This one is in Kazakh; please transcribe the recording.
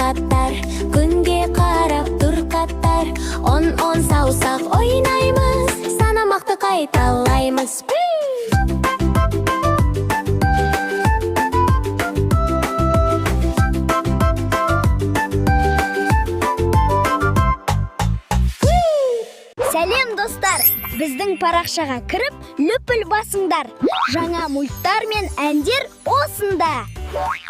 каттар, күнге қарап тұр қаттар. Он саусақ ойнаймыз, санамақты қайталаймыз. Сәлем достар, біздің парақшаға кіріп, лүпіл басыңдар. Жаңа мульттар мен әндер осында.